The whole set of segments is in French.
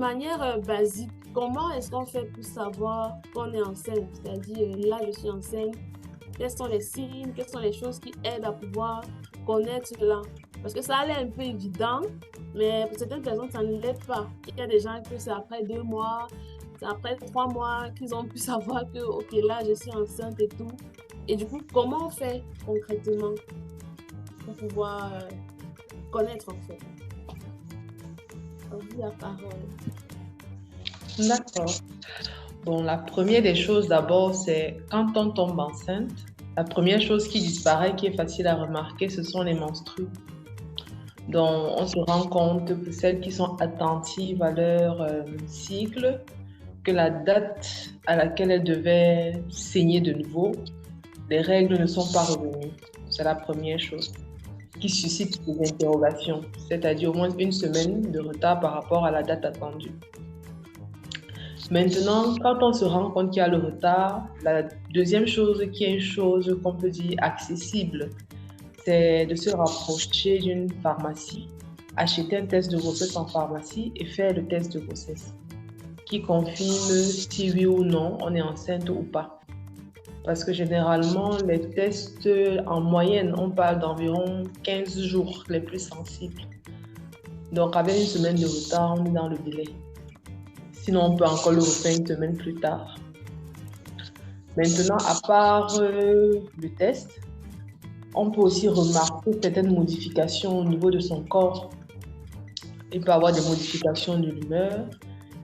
manière basique, comment est-ce qu'on fait pour savoir qu'on est enceinte? C'est-à-dire, là, je suis enceinte. Quels sont les signes? Quelles sont les choses qui aident à pouvoir connaître cela? Parce que ça a l'air un peu évident, mais pour certaines personnes, ça ne l'est pas. Il y a des gens que c'est après 2 mois, c'est après 3 mois qu'ils ont pu savoir que, OK, là, je suis enceinte et tout. Et du coup, comment on fait concrètement pour pouvoir connaître en fait? On vous la parole. D'accord. Bon, la première des choses d'abord, c'est quand on tombe enceinte, la première chose qui disparaît, qui est facile à remarquer, ce sont les menstrues. Donc, on se rend compte pour celles qui sont attentives à leur cycle, que la date à laquelle elles devaient saigner de nouveau, les règles ne sont pas revenues. C'est la première chose qui suscite des interrogations, c'est-à-dire au moins une semaine de retard par rapport à la date attendue. Maintenant, quand on se rend compte qu'il y a le retard, la deuxième chose qui est une chose qu'on peut dire accessible, c'est de se rapprocher d'une pharmacie, acheter un test de grossesse en pharmacie et faire le test de grossesse qui confirme si oui ou non on est enceinte ou pas. Parce que généralement, les tests en moyenne, on parle d'environ 15 jours les plus sensibles. Donc avec une semaine de retard, on est dans le délai. Sinon, on peut encore le refaire une semaine plus tard. Maintenant, à part le test, on peut aussi remarquer certaines modifications au niveau de son corps. Il peut y avoir des modifications de l'humeur.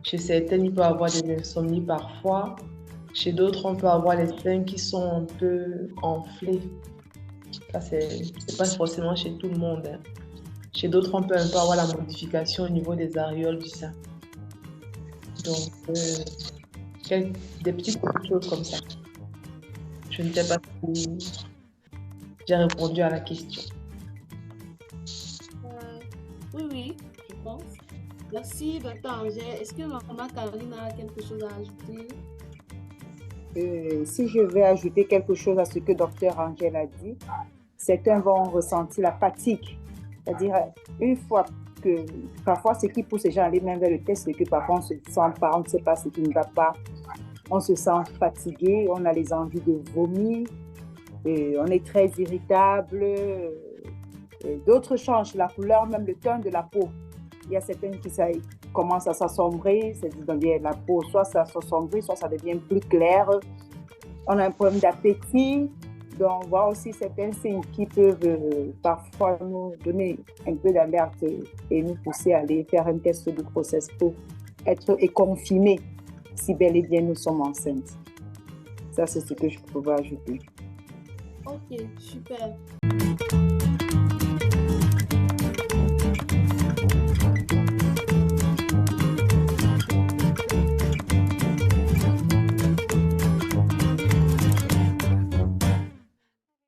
Chez certaines, il peut y avoir des insomnies parfois. Chez d'autres, on peut avoir les seins qui sont un peu enflés. Ça, c'est pas forcément chez tout le monde, hein. Chez d'autres, on peut un peu avoir la modification au niveau des aréoles du sein. Donc, des petites choses comme ça. Je ne sais pas si j'ai répondu à la question. Oui, oui, je pense. Merci, docteur Angèle. Est-ce que maman Caroline a quelque chose à ajouter? Si je vais ajouter quelque chose à ce que docteur Angèle a dit, certains vont ressentir la fatigue. C'est-à-dire, une fois que, parfois, ce qui pousse les gens à aller même vers le test, c'est que parfois on ne se sent pas, on ne sait pas ce qui ne va pas. On se sent fatigué, on a les envies de vomir, on est très irritable. D'autres changent la couleur, même le teint de la peau. Il y a certaines qui commencent à s'assombrer, c'est-à-dire la peau, soit ça s'assombrit, soit ça devient plus clair. On a un problème d'appétit. Donc, on voit aussi certains signes qui peuvent parfois nous donner un peu d'alerte et nous pousser à aller faire un test de grossesse pour être et confirmer si bel et bien nous sommes enceintes. Ça, c'est ce que je pouvais ajouter. Ok, super.